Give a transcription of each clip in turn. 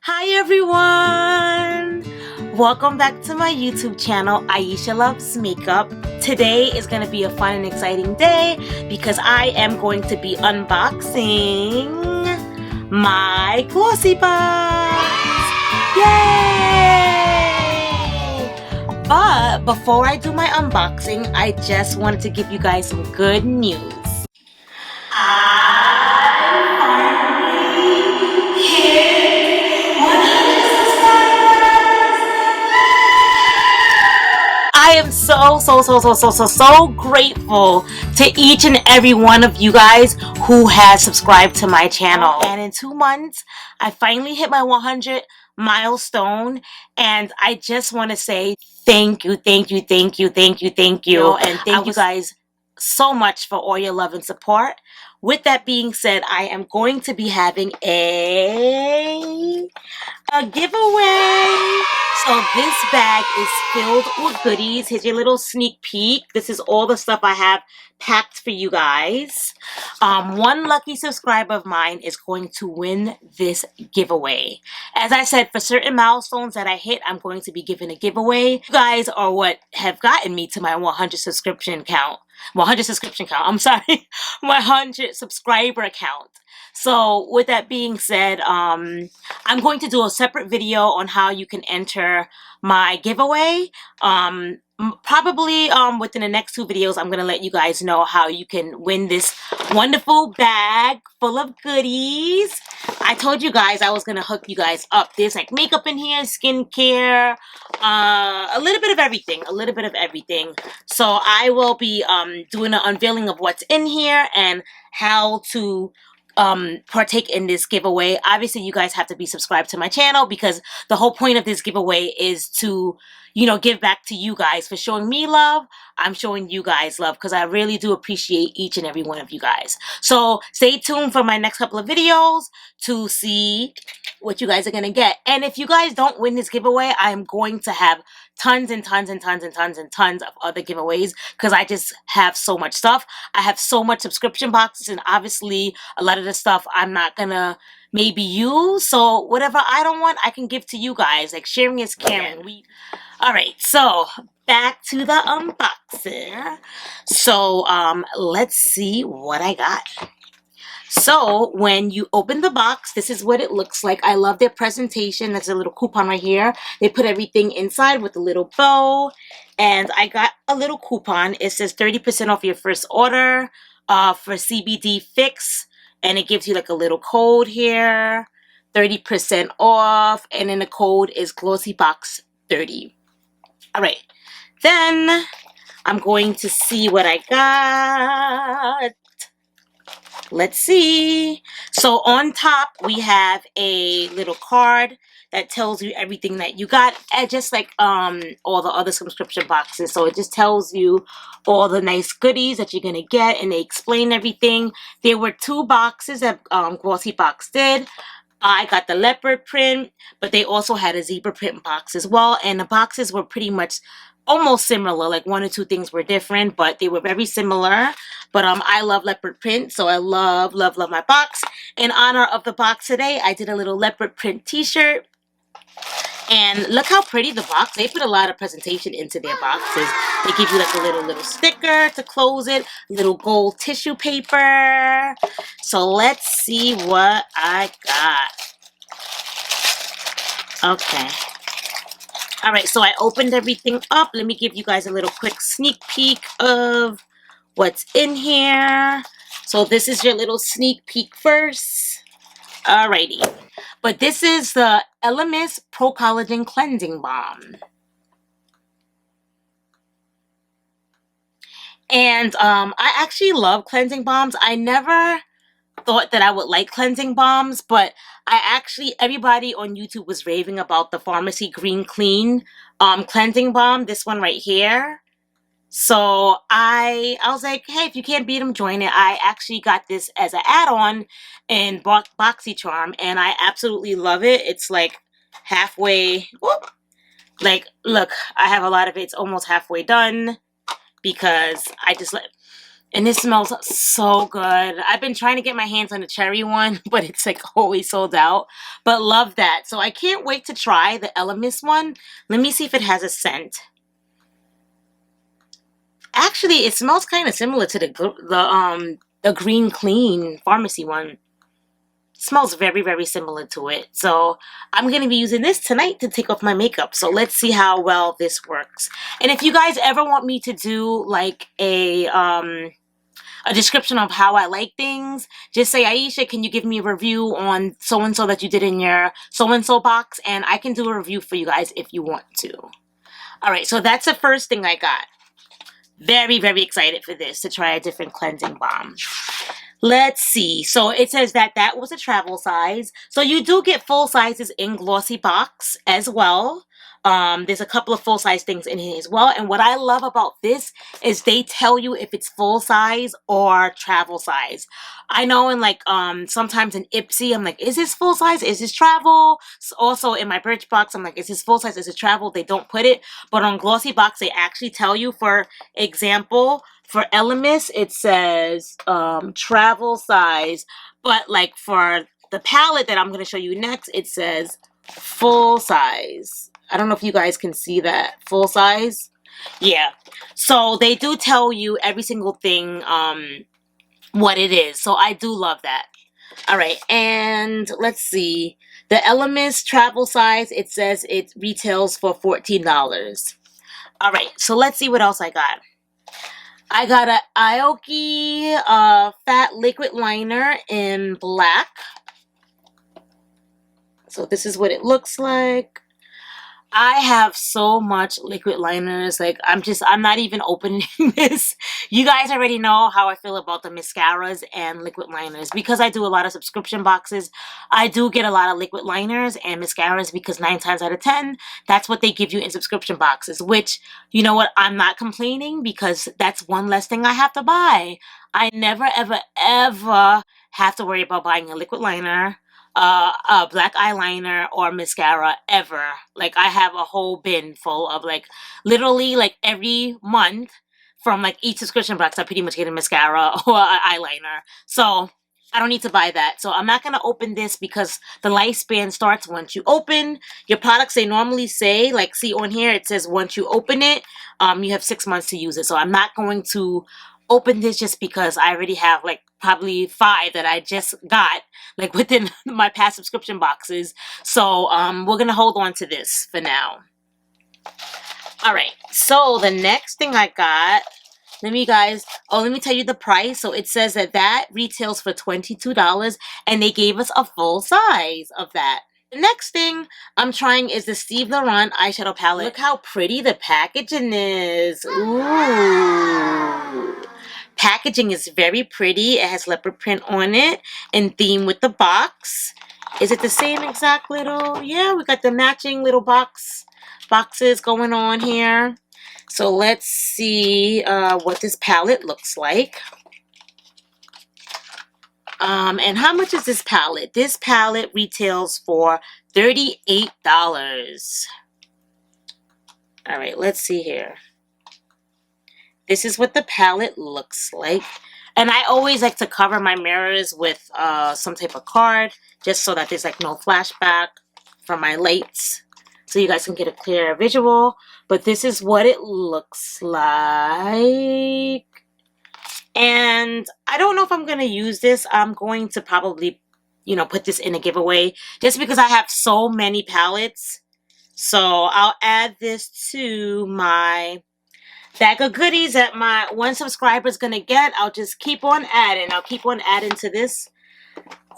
Hi everyone! Welcome back to my YouTube channel, Aisha Loves Makeup. Today is going to be a fun and exciting day because I am going to be unboxing my GlOSSYBOX! Yay! But before I do my unboxing, I just wanted to give you guys some good news. I am so grateful to each and every one of you guys who has subscribed to my channel. And in 2 months, I finally hit my 100 milestone, and I just want to say thank you. And thank you guys so much for all your love and support. With that being said, I am going to be having a giveaway. So this bag is filled with goodies. Here's your little sneak peek. This is all the stuff I have packed for you guys. One lucky subscriber of mine is going to win this giveaway. As I said, for certain milestones that I hit, I'm going to be giving a giveaway. You guys are what have gotten me to my 100 subscription count. 100 subscriber count. So with that being said, I'm going to do a separate video on how you can enter my giveaway. Probably within the next 2 videos, I'm going to let you guys know how you can win this wonderful bag full of goodies. I told you guys I was going to hook you guys up. There's like makeup in here, skincare, a little bit of everything. So I will be doing an unveiling of what's in here and how to partake in this giveaway. Obviously, you guys have to be subscribed to my channel because the whole point of this giveaway is to, give back to you guys for showing me love. I'm showing you guys love because I really do appreciate each and every one of you guys. So stay tuned for my next couple of videos to see what you guys are going to get. And if you guys don't win this giveaway, I am going to have tons of other giveaways because I just have so much stuff. I have so much subscription boxes, and obviously a lot of the stuff I'm not gonna maybe use. So whatever I don't want, I can give to you guys. Like, sharing is caring. Alright, so back to the unboxing. So let's see what I got. So when you open the box, this is what it looks like. I love their presentation. There's a little coupon right here. They put everything inside with a little bow. And I got a little coupon. It says 30% off your first order for CBD Fix. And it gives you like a little code here. 30% off. And then the code is GlOSSYBOX 30. Alright. Then I'm going to see what I got. Let's see. So on top, we have a little card that tells you everything that you got, just like all the other subscription boxes. So it just tells you all the nice goodies that you're going to get, and they explain everything. There were 2 boxes that GlOSSYBOX did. I got the leopard print, but they also had a zebra print box as well. And the boxes were pretty much almost similar. Like 1 or 2 things were different, but they were very similar. But I love leopard print, so I love my box. In honor of the box today, I did a little leopard print t-shirt. And look how pretty the box. They put a lot of presentation into their boxes. They give you like a little sticker to close it, little gold tissue paper. So let's see what I got. Okay. All right, so I opened everything up. Let me give you guys a little quick sneak peek of what's in here. So this is your little sneak peek first. Alrighty. But this is the Elemis Pro Collagen Cleansing Balm. And I actually love cleansing balms. I never thought that I would like cleansing balms, but everybody on YouTube was raving about the Pharmacy Green Clean cleansing balm, this one right here. So I was like, hey, if you can't beat them, join it. I actually got this as an add-on in BoxyCharm, and I absolutely love it. It's like halfway, whoop, like, look, I have a lot of it. It's almost halfway done because I just And it smells so good. I've been trying to get my hands on the cherry one, but it's like always sold out. But love that. So I can't wait to try the Elemis one. Let me see if it has a scent. Actually, it smells kind of similar to the Green Clean pharmacy one. Smells very, very similar to it. So I'm going to be using this tonight to take off my makeup. So let's see how well this works. And if you guys ever want me to do like a description of how I like things, just say, Aisha, can you give me a review on so-and-so that you did in your so-and-so box? And I can do a review for you guys if you want to. All right, so that's the first thing I got. Very, very excited for this, to try a different cleansing balm. Let's see. So it says that that was a travel size. So you do get full sizes in GlOSSYBOX as well. There's a couple of full size things in here as well. And what I love about this is they tell you if it's full size or travel size. I know in like sometimes in Ipsy, I'm like, is this full size? Is this travel? Also in my Birchbox, I'm like, is this full size? Is it travel? They don't put it. But on GlOSSYBOX, they actually tell you. For example, for Elemis, it says travel size. But like for the palette that I'm going to show you next, it says full size. I don't know if you guys can see that. Full size. Yeah. So they do tell you every single thing what it is. So I do love that. All right. And let's see. The Elemis travel size, it says it retails for $14. All right. So let's see what else I got. I got a Aoki fat liquid liner in black. So this is what it looks like. I have so much liquid liners. Like, I'm not even opening this. You guys already know how I feel about the mascaras and liquid liners. Because I do a lot of subscription boxes, I do get a lot of liquid liners and mascaras because 9 times out of 10, that's what they give you in subscription boxes. Which, you know what, I'm not complaining because that's one less thing I have to buy. I never, ever, ever have to worry about buying a liquid liner, a black eyeliner, or mascara ever. Like, I have a whole bin full of like literally like every month from like each subscription box I pretty much get a mascara or an eyeliner. So I don't need to buy that. So I'm not going to open this because the lifespan starts once you open your products. They normally say, like, see on here, it says once you open it, you have 6 months to use it. So I'm not going to open this just because I already have like probably 5 that I just got like within my past subscription boxes. So we're gonna hold on to this for now. All right, so the next thing I got, let me tell you the price. So it says that retails for $22 and they gave us a full size of that. The next thing I'm trying is the Steve Laurent eyeshadow palette. Look how pretty the packaging is. Ooh. Packaging is very pretty. It has leopard print on it in theme with the box. Is it the same exact little? Yeah, we got the matching little boxes going on here. So let's see what this palette looks like. And how much is this palette? This palette retails for $38. All right, let's see here. This is what the palette looks like. And I always like to cover my mirrors with some type of card, just so that there's like no flashback from my lights, so you guys can get a clearer visual. But this is what it looks like. And I don't know if I'm going to use this. I'm going to probably, put this in a giveaway just because I have so many palettes. So I'll add this to my bag of goodies that my one subscriber is going to get. I'll just keep on adding. I'll keep on adding to this.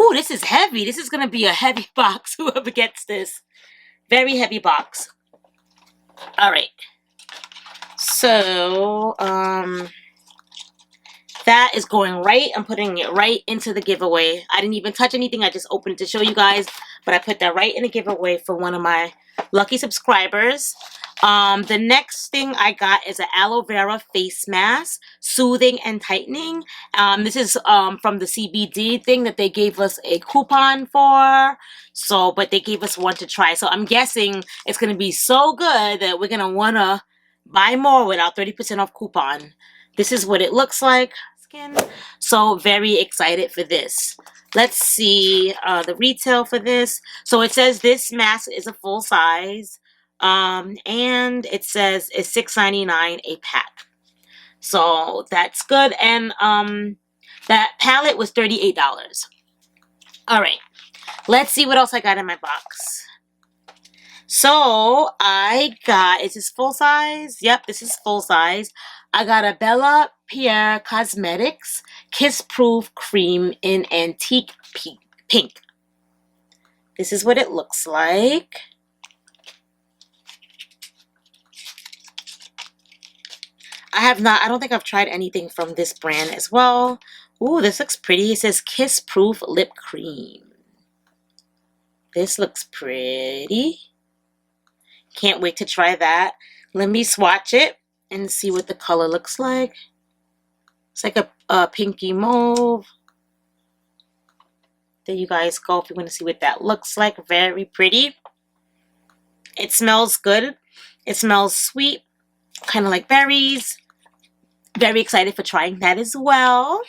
Ooh, this is heavy. This is going to be a heavy box, whoever gets this. Very heavy box. All right. So, that is going right. I'm putting it right into the giveaway. I didn't even touch anything. I just opened it to show you guys. But I put that right in the giveaway for one of my lucky subscribers. The next thing I got is an aloe vera face mask, soothing and tightening. This is from the CBD thing that they gave us a coupon for. So, but they gave us one to try. So I'm guessing it's going to be so good that we're going to want to buy more with our 30% off coupon. This is what it looks like. skin. So very excited for this. Let's see the retail for this. So it says this mask is a full size. And it says it's $6.99 a pack. So that's good. And that palette was $38. All right. Let's see what else I got in my box. So I got, is this full size? Yep, this is full size. I got a Bella Pierre Cosmetics Kiss Proof Cream in Antique Pink. This is what it looks like. I don't think I've tried anything from this brand as well. Ooh, this looks pretty. It says Kiss Proof Lip Cream. This looks pretty. Can't wait to try that. Let me swatch it and see what the color looks like. It's like a pinky mauve. There you guys go if you want to see what that looks like. Very pretty. It smells good. It smells sweet, kind of like berries. Very excited for trying that as well.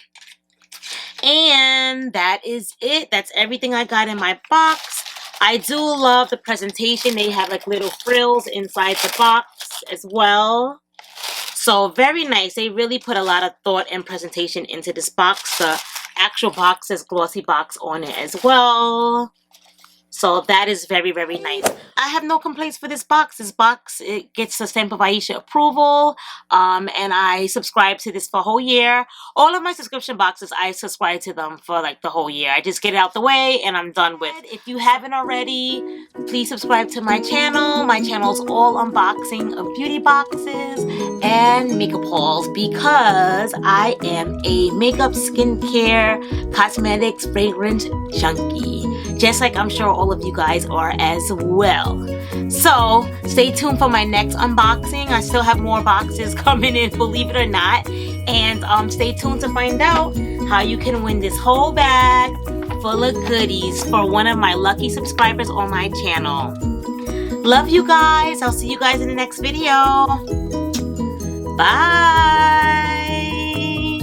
And that is it. That's everything I got in my box. I do love the presentation. They have like little frills inside the box as well. So very nice. They really put a lot of thought and presentation into this box. The actual box says GlOSSYBOX on it as well. So that is very, very nice. I have no complaints for this box. This box, it gets the stamp of Aisha approval. And I subscribe to this for a whole year. All of my subscription boxes, I subscribe to them for like the whole year. I just get it out the way and I'm done with it. If you haven't already, please subscribe to my channel. My channel is all unboxing of beauty boxes and makeup hauls because I am a makeup, skincare, cosmetics, fragrance junkie. Just like I'm sure all of you guys are as well. So stay tuned for my next unboxing. I still have more boxes coming in, believe it or not. And stay tuned to find out how you can win this whole bag full of goodies for one of my lucky subscribers on my channel. Love you guys. I'll see you guys in the next video. Bye.